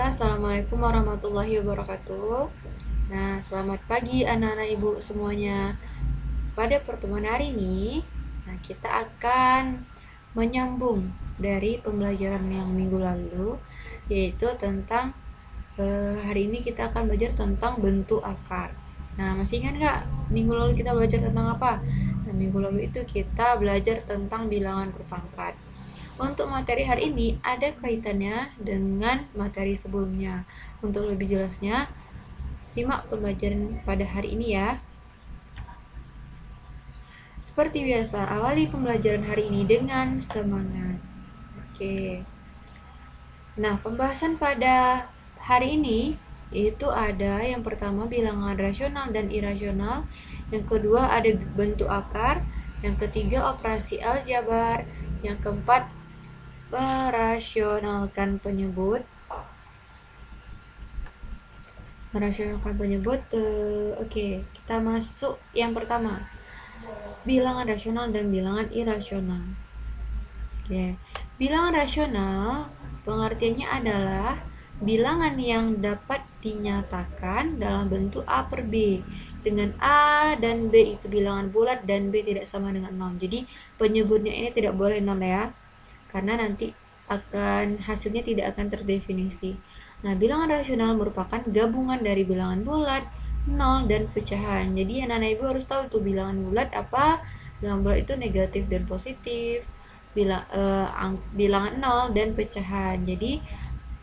Assalamualaikum warahmatullahi wabarakatuh. Nah, selamat pagi anak-anak ibu semuanya. Pada pertemuan hari ini, kita akan menyambung dari pembelajaran yang minggu lalu, yaitu tentang hari ini kita akan belajar tentang bentuk akar. Nah, masih ingat nggak minggu lalu kita belajar tentang apa? Nah, minggu lalu itu kita belajar tentang bilangan berpangkat. Untuk materi hari ini ada kaitannya dengan materi sebelumnya. Untuk lebih jelasnya, simak pembelajaran pada hari ini ya. Seperti biasa, awali pembelajaran hari ini dengan semangat. Oke. Nah, pembahasan pada hari ini itu ada yang pertama bilangan rasional dan irasional, yang kedua ada bentuk akar, yang ketiga operasi aljabar, yang keempat merasionalkan penyebut. Oke, kita masuk yang pertama, bilangan rasional dan bilangan irasional. Oke, bilangan rasional pengertiannya adalah bilangan yang dapat dinyatakan dalam bentuk A per B, dengan A dan B itu bilangan bulat dan B tidak sama dengan 0. Jadi penyebutnya ini tidak boleh 0 ya, karena nanti hasilnya tidak akan terdefinisi. Nah, bilangan rasional merupakan gabungan dari bilangan bulat, 0, dan pecahan. Jadi anak-anak ibu harus tahu itu bilangan bulat apa. Bilangan bulat itu negatif dan positif, bilangan 0 dan pecahan. Jadi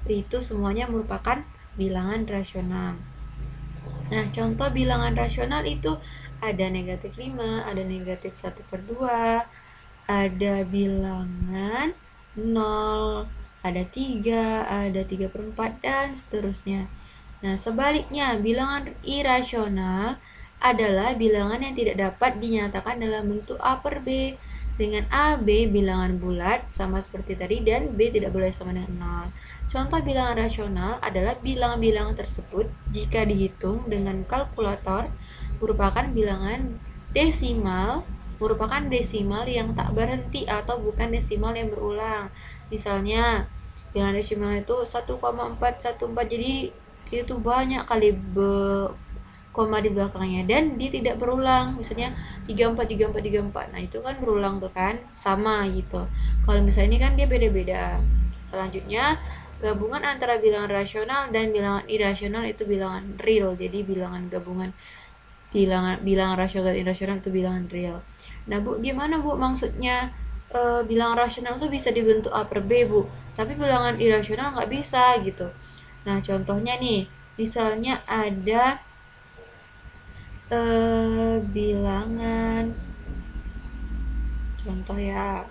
itu semuanya merupakan bilangan rasional. Nah, contoh bilangan rasional itu ada negatif 5, ada negatif 1/2, ada bilangan 0, ada 3, ada 3/4, dan seterusnya. Nah, sebaliknya, bilangan irasional adalah bilangan yang tidak dapat dinyatakan dalam bentuk A per B, dengan A, B bilangan bulat sama seperti tadi, dan B tidak boleh sama dengan 0. Contoh bilangan rasional adalah bilangan-bilangan tersebut jika dihitung dengan kalkulator merupakan desimal yang tak berhenti atau bukan desimal yang berulang. Misalnya bilangan desimal itu 1,414, jadi itu banyak kali koma di belakangnya dan dia tidak berulang. Misalnya 343434, nah itu kan berulang tuh kan, sama gitu. Kalau misalnya ini kan dia beda-beda. Selanjutnya, gabungan antara bilangan rasional dan bilangan irasional itu bilangan real. Jadi bilangan gabungan bilangan rasional dan irasional itu bilangan real. Nah Bu, gimana Bu maksudnya bilangan rasional itu bisa dibentuk A per B Bu, tapi bilangan irasional nggak bisa gitu. Nah contohnya nih, misalnya ada bilangan, contoh ya,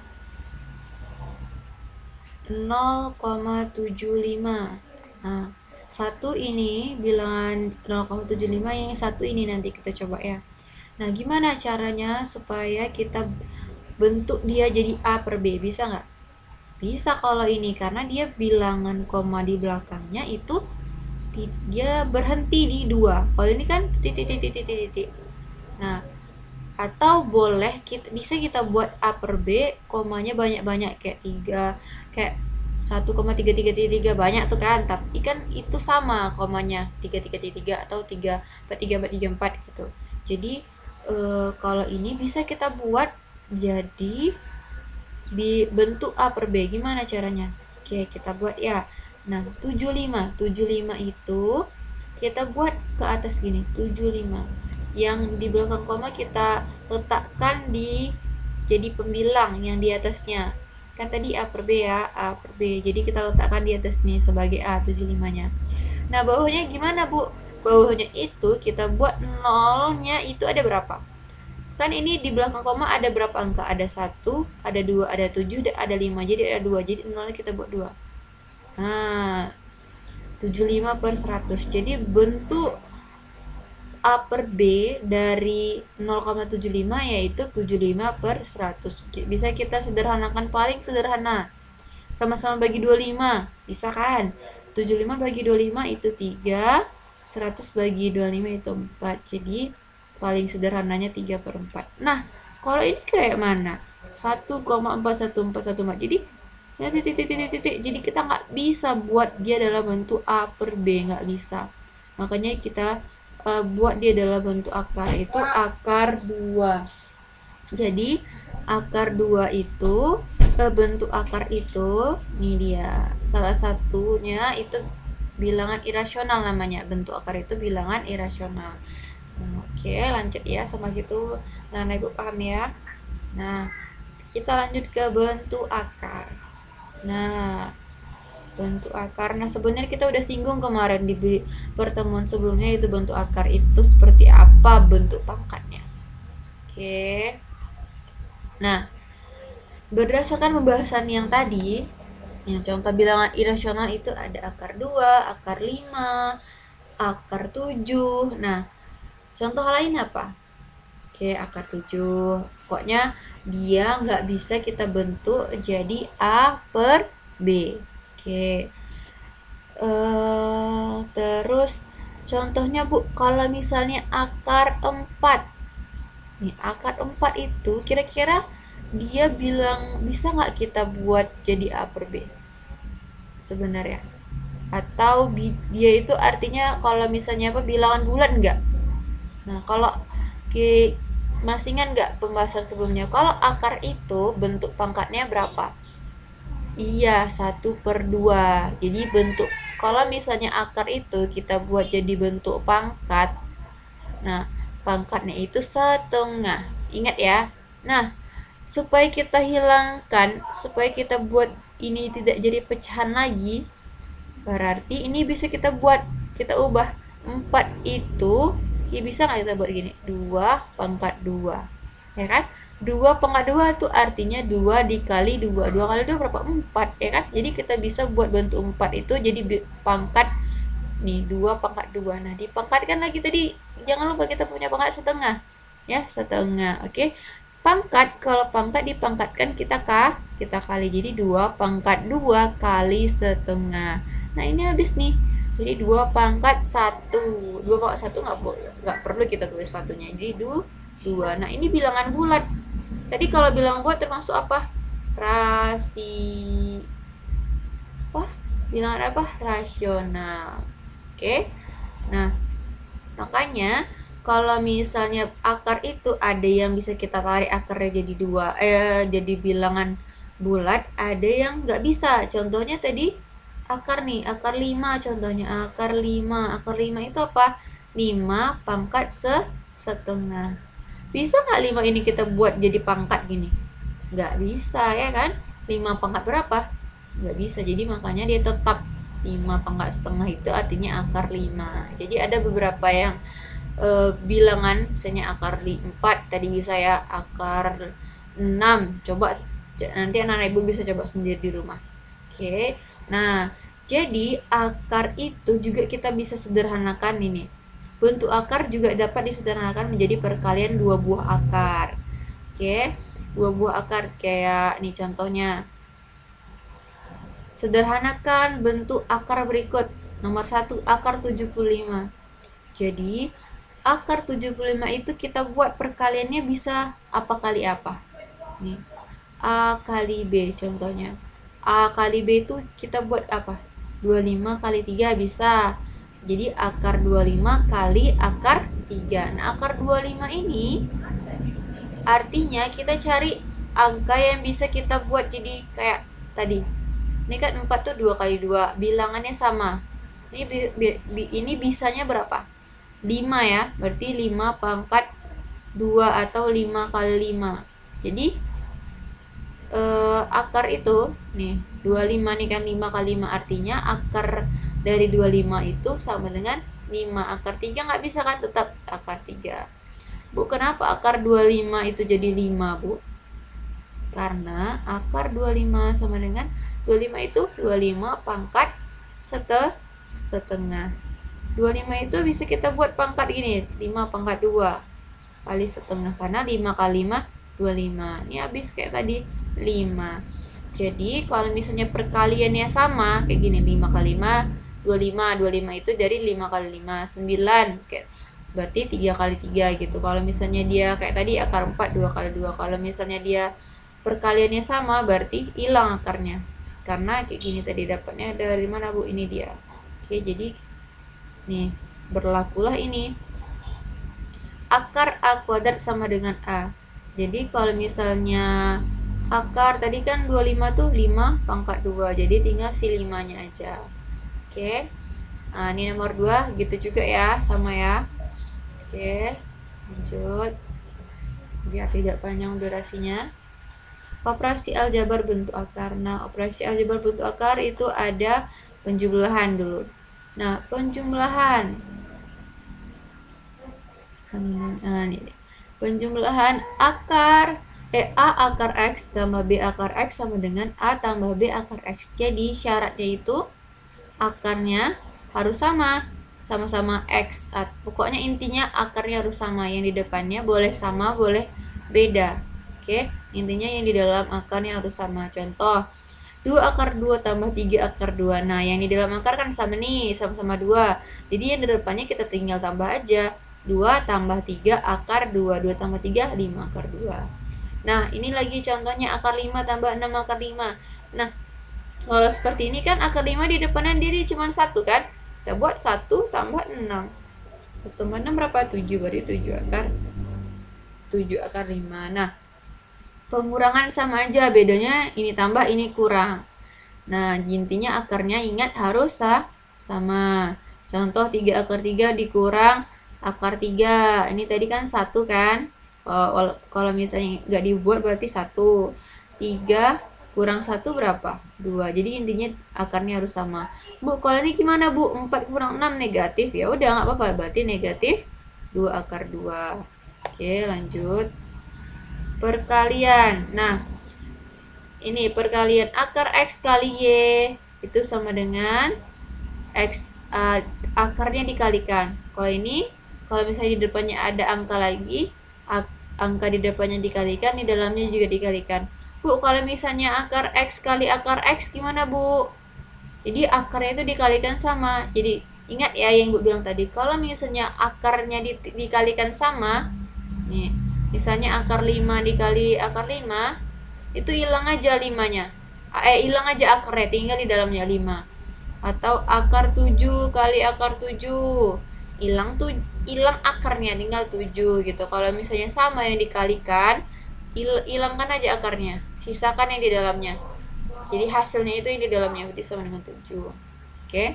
0,75. Nah, satu ini bilangan 0,75, yang satu ini nanti kita coba ya. Nah, gimana caranya supaya kita bentuk dia jadi A per B? Bisa nggak? Bisa kalau ini, karena dia bilangan koma di belakangnya itu dia berhenti di 2. Kalau ini kan titik. Nah, atau bisa kita buat A per B komanya banyak-banyak, kayak 3, kayak 1,3333, banyak tuh kan, tapi kan itu sama komanya 3333 atau 43434 gitu. Jadi kalau ini bisa kita buat jadi bentuk A per B. Gimana caranya? Oke, kita buat ya. Nah, 75 itu kita buat ke atas gini, 75. Yang di belakang koma kita letakkan jadi pembilang yang di atasnya. Kan tadi A per B ya, A per B. Jadi kita letakkan di atas nih sebagai A, 75-nya. Nah, bawahnya gimana, Bu? Bawahnya itu kita buat nolnya itu ada berapa? Kan ini di belakang koma ada berapa angka? Ada 1, ada 2, ada 7, ada 5. Jadi ada 2. Jadi nolnya kita buat 2. Nah, 75/100. Jadi bentuk A per B dari 0,75 yaitu 75/100. Bisa kita sederhanakan, paling sederhana. Sama-sama bagi 25. Bisa kan? 75 bagi 25 itu 3. 100 bagi 25 itu 4. Jadi paling sederhananya 3/4. Nah, kalau ini kayak mana? 1,4144. Jadi ya titik. Jadi kita nggak bisa buat dia dalam bentuk A per B, nggak bisa. Makanya kita buat dia dalam bentuk akar, itu akar 2. Jadi akar 2 itu bentuk akar itu, nih dia salah satunya itu bilangan irasional namanya. Bentuk akar itu bilangan irasional. Oke, lanjut ya sama gitu. Nah, Ibu paham ya. Nah, kita lanjut ke bentuk akar. Nah, bentuk akar. Nah, sebenarnya kita udah singgung kemarin di pertemuan sebelumnya, itu bentuk akar itu seperti apa bentuk pangkatnya. Oke. Nah, berdasarkan pembahasan yang tadi, yang contoh bilangan irasional itu ada akar 2, akar 5, akar 7. Nah, contoh lain apa? Oke, akar 7. Pokoknya dia nggak bisa kita bentuk jadi A per B. Oke. Terus contohnya Bu, kalau misalnya akar 4. Nih, akar 4 itu kira-kira dia bilang bisa nggak kita buat jadi A per B? Sebenarnya. Atau dia itu artinya kalau misalnya apa, bilangan bulat nggak? Nah, kalau masih ingat nggak pembahasan sebelumnya? Kalau akar itu bentuk pangkatnya berapa? Iya, 1/2. Jadi bentuk, kalau misalnya akar itu kita buat jadi bentuk pangkat, nah pangkatnya itu setengah. Ingat ya. Nah, supaya kita hilangkan, supaya kita buat ini tidak jadi pecahan lagi, berarti ini bisa kita ubah 4 itu, ya bisa nggak kita buat gini, 2/2, ya kan? 2/2 itu artinya 2 dikali 2. 2 kali 2 berapa? 4, ya kan? Jadi kita bisa buat bentuk 4 itu jadi pangkat nih 2/2. Nah, dipangkatkan lagi tadi, jangan lupa kita punya pangkat setengah, ya, setengah. Oke. Pangkat, kalau pangkat dipangkatkan kita kali, jadi 2/2 kali setengah. Nah, ini habis nih, jadi 2/1. 2/1 nggak perlu kita tulis satunya, jadi 2. Nah, ini bilangan bulat. Tadi kalau bilangan bulat termasuk apa? Bilangan apa? Rasional. Oke. Nah, makanya kalau misalnya akar itu ada yang bisa kita tarik akarnya jadi jadi bilangan bulat, ada yang nggak bisa. Contohnya tadi akar 5 contohnya. Akar 5 itu apa? 5/setengah. Bisa nggak 5 ini kita buat jadi pangkat gini? Nggak bisa, ya kan? 5 berapa? Nggak bisa. Jadi makanya dia tetap 5/setengah, itu artinya akar 5. Jadi ada beberapa yang bilangan, misalnya akar 4 tadi bisa ya, akar 6. Coba nanti anak-anak ibu bisa coba sendiri di rumah. Oke. Nah, jadi akar itu juga kita bisa sederhanakan ini. Bentuk akar juga dapat disederhanakan menjadi perkalian 2 buah akar. Oke. 2 buah akar kayak nih contohnya. Sederhanakan bentuk akar berikut. Nomor 1, akar 75. Jadi akar 75 itu kita buat perkaliannya bisa apa kali apa? Nih, A kali B contohnya. A kali B itu kita buat apa? 25 kali 3 bisa. Jadi akar 25 kali akar 3. Nah, akar 25 ini artinya kita cari angka yang bisa kita buat jadi kayak tadi. Ini kan 4 tuh 2 kali 2. Bilangannya sama. Ini bisanya berapa? 5 ya, berarti 5/2 atau 5 kali 5. Jadi akar itu nih 25 nih kan, 5 kali 5 artinya akar dari 25 itu sama dengan 5. Akar 3 nggak bisa kan, tetap akar 3. Bu, kenapa akar 25 itu jadi 5, Bu? Karena akar 25 sama dengan 25 itu 25/setengah. 25 itu bisa kita buat pangkat gini, 5/2 kali setengah, karena 5 kali 5 25. Ini habis kayak tadi 5. Jadi kalau misalnya perkaliannya sama kayak gini, 5 kali 5 25. 25 itu dari 5 kali 5 9, kayak berarti 3 kali 3 gitu. Kalau misalnya dia kayak tadi akar 4 2 kali 2. Kalau misalnya dia perkaliannya sama berarti hilang akarnya. karena kayak gini tadi dapatnya dari mana Bu? Ini dia. Oke, jadi nih berlakulah ini akar A kuadrat sama dengan A. Jadi kalau misalnya akar tadi kan 25 tuh 5 pangkat 2, jadi tinggal si 5 nya aja. Oke, nah ini nomor 2 gitu juga ya, sama ya. Oke, lanjut biar tidak panjang durasinya. Operasi aljabar bentuk akar. Nah, operasi aljabar bentuk akar itu ada penjumlahan dulu. Nah, penjumlahan. Nah, ini. Penjumlahan akar A akar X tambah B akar X sama dengan A tambah B akar X. Jadi syaratnya itu akarnya harus sama-sama X. Pokoknya intinya akarnya harus sama. Yang di depannya boleh sama, boleh beda. Oke, intinya yang di dalam akarnya harus sama. Contoh, 2 akar 2 tambah 3 akar 2. Nah, yang di dalam akar kan sama nih, sama-sama 2. Jadi yang di depannya kita tinggal tambah aja. 2 tambah 3 akar 2. 2 tambah 3, 5 akar 2. Nah, ini lagi contohnya akar 5 tambah 6 akar 5. Nah, kalau seperti ini kan akar 5 di depannya diri cuma 1 kan? Kita buat 1 tambah 6. 1 tambah 6 berapa? 7, berarti 7 akar 5. Nah, pengurangan sama aja, bedanya ini tambah, ini kurang. Nah, intinya akarnya ingat harus sama. Contoh 3 akar 3 dikurang akar 3. Ini tadi kan 1 kan? Kalau misalnya nggak dibuat berarti 1. 3 kurang 1 berapa? 2. Jadi intinya akarnya harus sama. Bu, kalau ini gimana Bu? 4 kurang 6 negatif. Ya udah nggak apa-apa, berarti negatif 2 akar 2. Oke, lanjut. Perkalian. Nah, ini perkalian akar X kali Y itu sama dengan X akarnya dikalikan. Kalau ini, kalau misalnya di depannya ada angka lagi, angka di depannya dikalikan, di dalamnya juga dikalikan. Bu, kalau misalnya akar X kali akar X gimana Bu? Jadi akarnya itu dikalikan sama. Jadi ingat ya yang Bu bilang tadi, kalau misalnya akarnya dikalikan sama, nih misalnya akar 5 dikali akar 5, itu hilang aja 5-nya. Hilang aja akarnya, tinggal di dalamnya 5. Atau akar 7 kali akar 7, hilang akarnya, tinggal 7 gitu. Kalau misalnya sama yang dikalikan, hilangkan aja akarnya, sisakan yang di dalamnya. Jadi hasilnya itu yang di dalamnya berarti sama dengan 7. Oke.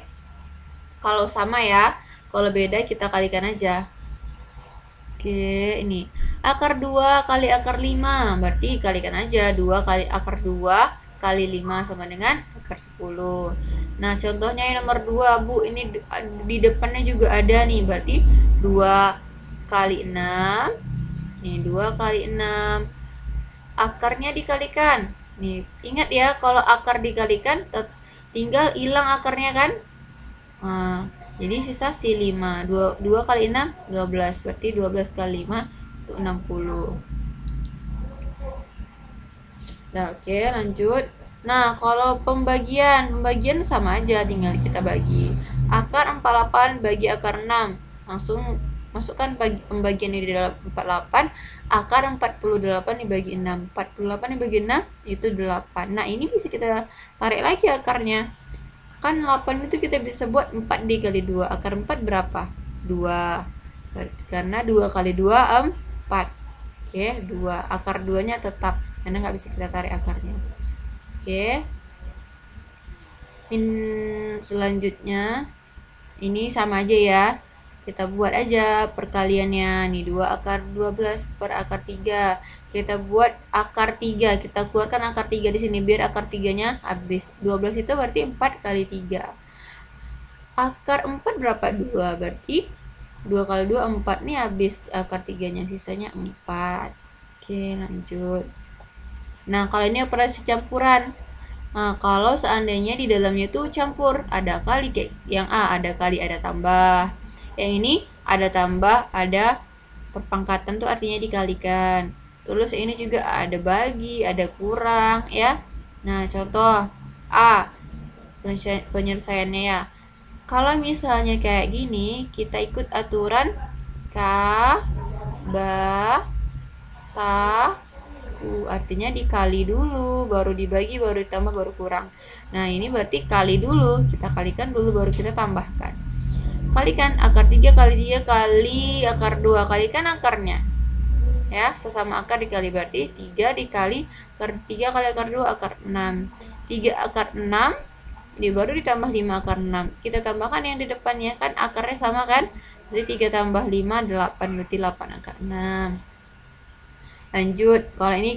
Kalau sama ya, kalau beda kita kalikan aja. Oke, ini akar 2 kali akar 5, berarti kalikan aja 2 kali akar 2 kali 5 sama dengan akar 10. Nah, contohnya yang nomor 2, Bu, ini di depannya juga ada nih, berarti 2 kali 6. Nih, 2 kali 6. Akarnya dikalikan. Nih, ingat ya, kalau akar dikalikan tinggal hilang akarnya kan? Nah, jadi sisa si 5. 2 kali 6, 12. Berarti 12 kali 5 itu 60. Nah, oke, lanjut. Nah, kalau pembagian sama aja, tinggal kita bagi. Akar 48 bagi akar 6. Langsung masukkan pembagian di dalam 48. Akar 48 dibagi 6. 48 dibagi 6 itu 8. Nah, ini bisa kita tarik lagi akarnya. Kan 8 itu kita bisa buat 4 dikali 2. Akar 4 berapa? 2. Karena 2 kali 2 4. Oke, 2. Akar 2 nya tetap, karena nggak bisa kita tarik akarnya. Oke. Selanjutnya ini sama aja ya. Kita buat aja perkaliannya. Nih 2 akar 12 per akar 3. Kita buat akar 3. Kita keluarkan akar 3 di sini biar akar 3-nya habis. 12 itu berarti 4 kali 3. Akar 4 berapa? 2. Berarti 2 kali 2 4. Nih habis akar 3-nya, sisanya 4. Oke, lanjut. Nah, kalau ini operasi campuran. Nah, kalau seandainya di dalamnya itu campur, ada kali kayak yang A, ada kali, ada tambah. Yang ini ada tambah, ada perpangkatan tuh artinya dikalikan. Terus ini juga ada bagi, ada kurang ya. Nah, contoh A penyelesaiannya ya. Kalau misalnya kayak gini, kita ikut aturan K, ba, sa, 1. Artinya dikali dulu, baru dibagi, baru ditambah, baru kurang. Nah, ini berarti kali dulu. Kita kalikan dulu, baru kita tambahkan. Kalikan akar 3 kali 3 kali akar 2. Kalikan akarnya. Ya, sesama akar dikali, berarti 3 dikali akar 3 kali akar 2, akar 6. 3 akar 6, baru ditambah 5 akar 6. Kita tambahkan yang di depannya, kan akarnya sama kan? Jadi 3 tambah 5, 8. Berarti 8 akar 6. Lanjut, kalau ini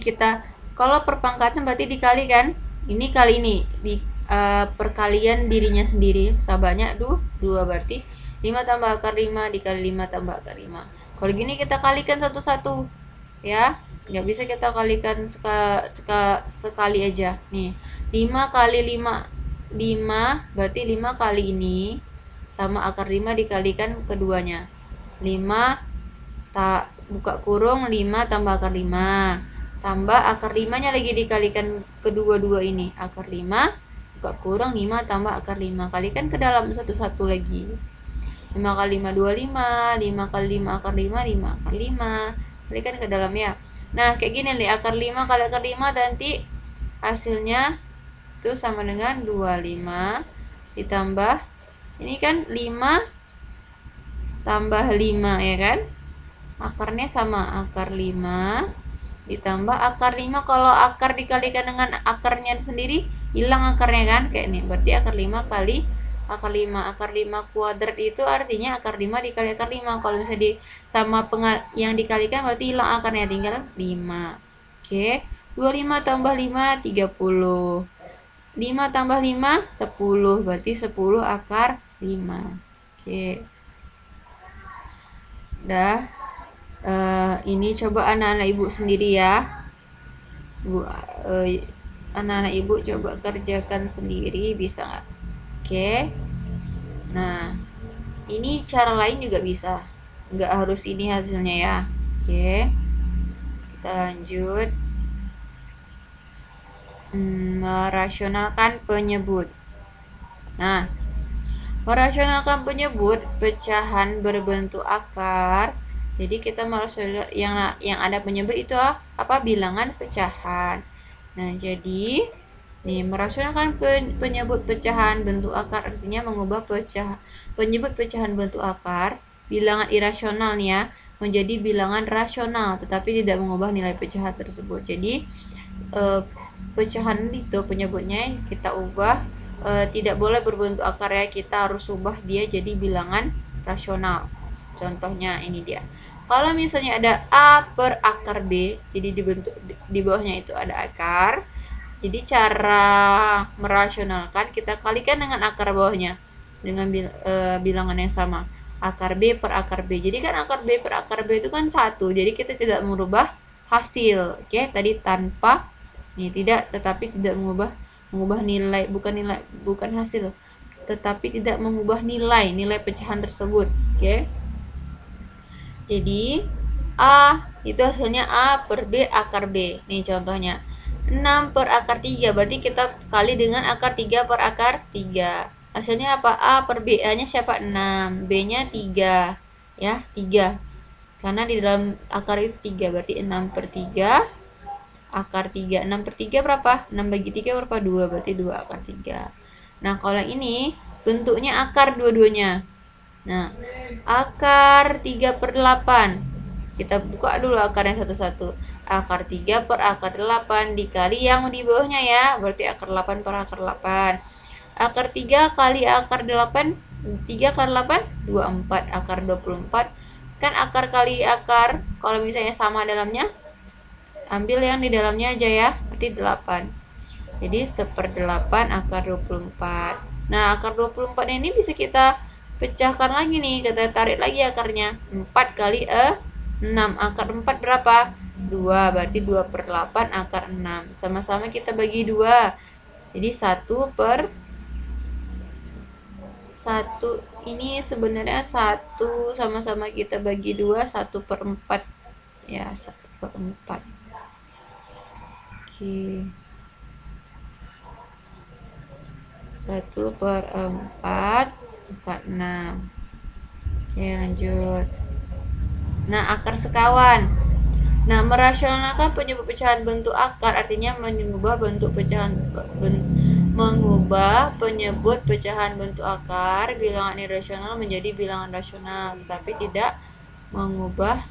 kalau perpangkatan berarti dikali kan? Ini kali ini, perkalian dirinya sendiri. Sahabatnya 2, berarti 5 tambah akar 5 dikali 5 tambah akar 5. Kalau gini kita kalikan satu-satu. Ya, nggak bisa kita kalikan sekali aja. Nih, 5 kali 5, 5 berarti 5 kali ini sama akar 5 dikalikan keduanya. 5 buka kurung 5 tambah akar 5 tambah akar 5 nya lagi dikalikan kedua-dua ini, akar 5 buka kurung 5 tambah akar 5, kalikan ke dalam satu-satu lagi. 5 kali 5 25, 5 kali 5 akar 5, 5 akar 5, kalikan ke dalam ya. Nah, kayak gini nih, akar 5 kali akar 5 nanti hasilnya itu sama dengan 25 ditambah ini kan 5 tambah 5 ya kan, akarnya sama, akar 5 ditambah akar 5. Kalau akar dikalikan dengan akarnya sendiri hilang akarnya kan, kayak ini, berarti akar 5 kali akar 5. Akar 5 kuadrat itu artinya akar 5 dikali akar 5. Kalau misalnya sama yang dikalikan berarti hilang akarnya, tinggal 5. Oke, 25 tambah 5 30. 5 tambah 5 10, berarti 10 akar 5. Oke. Udah. Ini coba anak-anak ibu sendiri ya. Anak-anak ibu coba kerjakan sendiri, bisa nggak? Oke. Nah, ini cara lain juga bisa, nggak harus ini hasilnya ya. Oke, kita lanjut. Merasionalkan penyebut. Nah, merasionalkan penyebut pecahan berbentuk akar. Jadi kita merasional yang ada penyebut itu apa? Bilangan pecahan. Nah, jadi nih, merasionalkan penyebut pecahan bentuk akar artinya mengubah penyebut pecahan bentuk akar bilangan irasional nih ya menjadi bilangan rasional, tetapi tidak mengubah nilai pecahan tersebut. Jadi pecahan itu penyebutnya kita ubah, tidak boleh berbentuk akar ya, kita harus ubah dia jadi bilangan rasional. Contohnya ini dia. Kalau misalnya ada A per akar B, jadi di bawahnya itu ada akar. Jadi cara merasionalkan kita kalikan dengan akar bawahnya dengan bilangan yang sama, akar B per akar B. Jadi kan akar B per akar B itu kan 1, jadi kita tidak merubah hasil. Oke, tadi tanpa ini tidak, tetapi tidak mengubah nilai, bukan hasil, tetapi tidak mengubah nilai pecahan tersebut. Oke. Jadi A itu hasilnya A per B akar B. Nih contohnya 6 per akar 3, berarti kita kali dengan akar 3 per akar 3. Hasilnya apa? A per B, A nya siapa? 6, B nya 3 ya, 3 karena di dalam akar itu 3, berarti 6 per 3 akar 3. 6 per 3 berapa? 6 bagi 3 berapa? 2, berarti 2 akar 3. Nah, kalau ini bentuknya akar dua-duanya. Nah, akar 3 per 8. Kita buka dulu akarnya satu-satu. Akar 3 per akar 8 dikali yang di bawahnya ya. Berarti akar 8 per akar 8. Akar 3 kali akar 8. 3 kali 8, 24. Akar 24. Kan akar kali akar, kalau misalnya sama dalamnya, ambil yang di dalamnya aja ya. Berarti 8. Jadi 1/8 akar 24. Nah, akar 24 ini bisa kita pecahkan lagi nih, kita tarik lagi akarnya. 4 kali 6, akar 4 berapa? 2, berarti 2/8 akar 6. Sama-sama kita bagi 2. Jadi 1 per 1 ini sebenarnya 1, sama-sama kita bagi 2, 1/4 ya, 1/4. Oke, 1/4 akar 6. Oke, lanjut. Nah, akar sekawan. Nah, merasionalkan penyebut pecahan bentuk akar artinya mengubah bentuk pecahan mengubah penyebut pecahan bentuk akar bilangan irasional menjadi bilangan rasional, tetapi tidak mengubah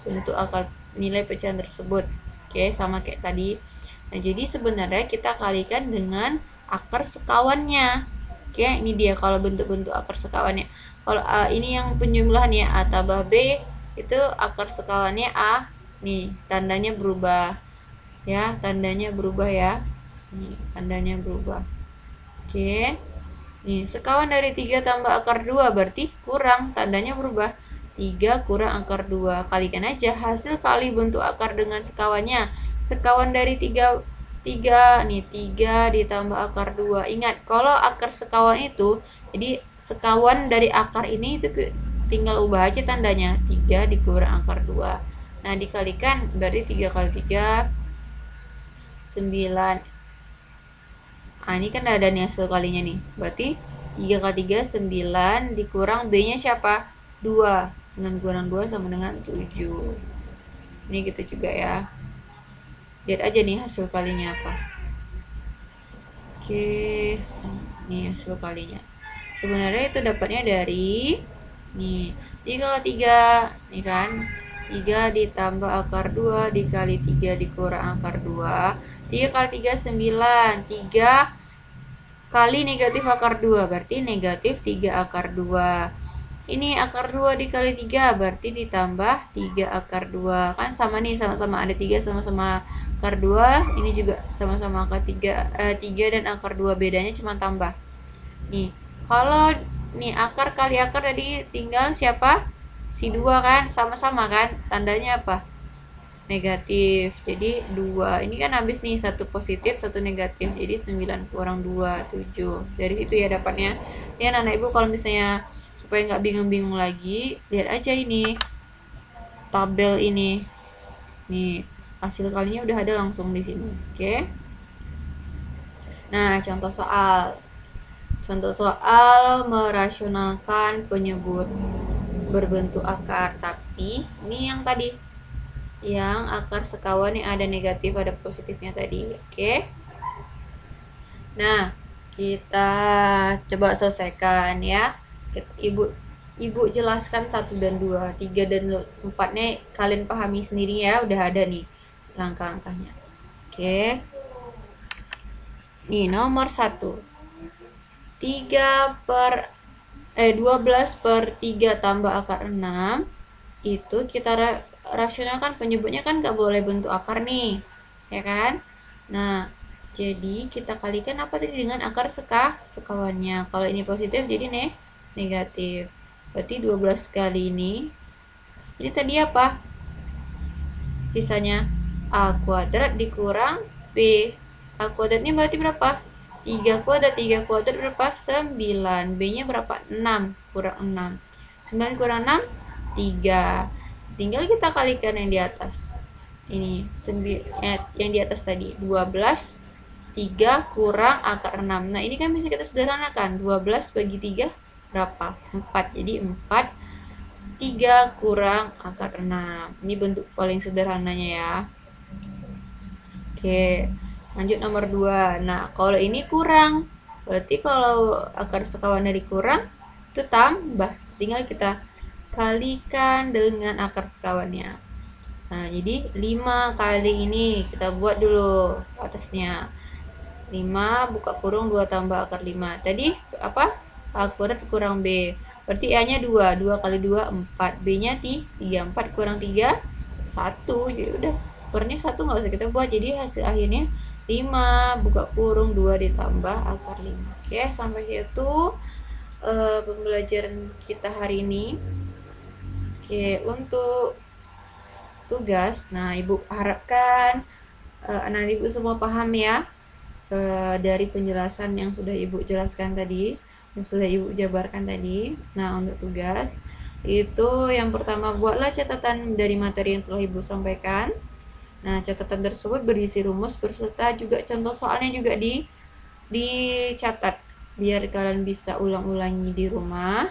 bentuk akar nilai pecahan tersebut. Oke, sama kayak tadi. Nah, jadi sebenarnya kita kalikan dengan akar sekawannya. Oke, ini dia kalau bentuk-bentuk akar sekawannya. Kalau ini yang penjumlahan ya, A tambah B itu akar sekawannya A. Nih, tandanya berubah. Ya, tandanya berubah ya. Nih, tandanya berubah. Oke. Nih, sekawan dari 3 tambah akar 2 berarti kurang, tandanya berubah. 3 kurang akar 2. Kalikan aja hasil kali bentuk akar dengan sekawannya. Sekawan dari 3 nih, 3 ditambah akar 2. Ingat, kalau akar sekawan itu, jadi sekawan dari akar ini itu tinggal ubah aja tandanya. 3 dikurang akar 2. Nah, dikalikan berarti 3 kali 3 9. Nah, ini kan ada nih hasil kalinya nih. Berarti 3 kali 3 9 dikurang B-nya siapa? 2. 9 kurang 2 sama dengan 7. Ini gitu juga ya. Lihat aja nih hasil kalinya apa. Oke. Nih hasil kalinya. Sebenarnya itu dapatnya dari nih 3 kali 3 nih kan. 3 ditambah akar 2 dikali 3 dikurang akar 2. 3 kali 3 9. 3 kali negatif akar 2 berarti negatif 3 akar 2. Ini akar 2 dikali 3 berarti ditambah 3 akar 2. Kan sama nih, sama-sama ada 3 sama-sama akar 2. Ini juga sama-sama akar 3, 3 dan akar 2 bedanya cuma tambah. Nih, kalau nih akar kali akar tadi tinggal siapa? Si 2 kan, sama-sama kan? Tandanya apa? Negatif. Jadi 2. Ini kan habis nih, satu positif, satu negatif. Jadi 9 kurang 2, 7. Dari situ ya dapatnya. Ya anak ibu kalau misalnya supaya nggak bingung-bingung lagi, lihat aja ini tabel ini. Nih, hasil kalinya udah ada langsung di sini. Oke. Nah, contoh soal. Contoh soal merasionalkan penyebut berbentuk akar, tapi ini yang tadi yang akar sekawan yang ada negatif ada positifnya tadi. Oke. Nah, kita coba selesaikan ya. Ibu jelaskan 1 dan 2, 3 dan 4-nya kalian pahami sendiri ya, udah ada nih langkah-langkahnya. Oke. Nih nomor 1. 12 per 3 tambah akar 6 itu kita rasionalkan, penyebutnya kan nggak boleh bentuk akar nih, ya kan? Nah, jadi kita kalikan apa tadi dengan akar sekawannya. Kalau ini positif jadi negatif. Berarti 12 kali ini tadi apa? Sisanya A kuadrat dikurang B. A kuadrat ini berarti berapa? 3 kuadrat. 3 kuadrat berapa? 9. B-nya berapa? 6 kurang 6. 9 kurang 6 3. Tinggal kita kalikan yang di atas. Ini yang di atas tadi 12 3 kurang akar 6. Nah, ini kan bisa kita sederhanakan. 12 bagi 3 berapa? 4. Jadi 4 3 kurang akar 6. Ini bentuk paling sederhananya ya. Oke, lanjut nomor 2. Nah, kalau ini kurang, berarti kalau akar sekawan dari kurang itu tambah. Tinggal kita kalikan dengan akar sekawannya. Nah, jadi 5 kali ini kita buat dulu atasnya. 5 buka kurung 2 tambah akar 5. Tadi apa? A kuadrat kurang B. Berarti A-nya 2. 2 kali 2 4. B-nya 3. 4 kurang 3 1. Jadi udah kurangnya 1 nggak usah kita buat. Jadi hasil akhirnya 5 buka kurung 2 ditambah akar 5. Oke, sampai situ pembelajaran kita hari ini. Oke, untuk tugas, nah ibu harapkan anak ibu semua paham ya dari penjelasan yang sudah ibu jelaskan tadi, yang sudah ibu jabarkan tadi. Nah, untuk tugas itu yang pertama, buatlah catatan dari materi yang telah ibu sampaikan. Nah, catatan tersebut berisi rumus beserta juga contoh soalnya juga dicatat biar kalian bisa ulang-ulangi di rumah.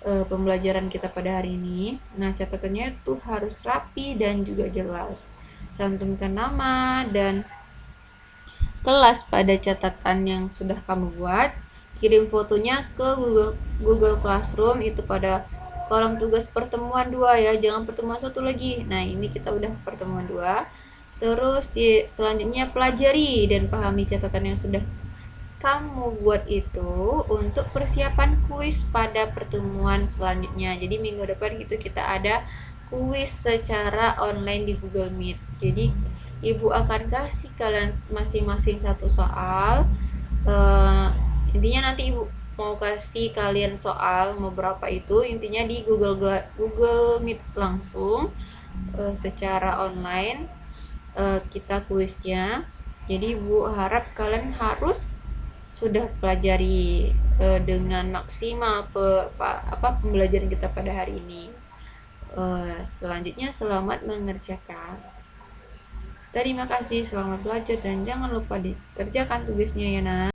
pembelajaran kita pada hari ini. Nah, catatannya itu harus rapi dan juga jelas. Cantumkan nama dan kelas pada catatan yang sudah kamu buat. Kirim fotonya ke Google Classroom itu pada kolom tugas pertemuan 2 ya, jangan pertemuan 1 lagi. Nah, ini kita udah pertemuan 2. Terus selanjutnya pelajari dan pahami catatan yang sudah kamu buat itu untuk persiapan kuis pada pertemuan selanjutnya. Jadi minggu depan itu kita ada kuis secara online di Google Meet. Jadi Ibu akan kasih kalian masing-masing satu soal. Intinya nanti Ibu mau kasih kalian soal, mau berapa itu, intinya di Google Meet langsung secara online kita kuisnya. Jadi Ibu harap kalian harus sudah pelajari dengan maksimal pembelajaran kita pada hari ini. Selanjutnya selamat mengerjakan. Terima kasih, selamat belajar dan jangan lupa dikerjakan tugasnya ya nak.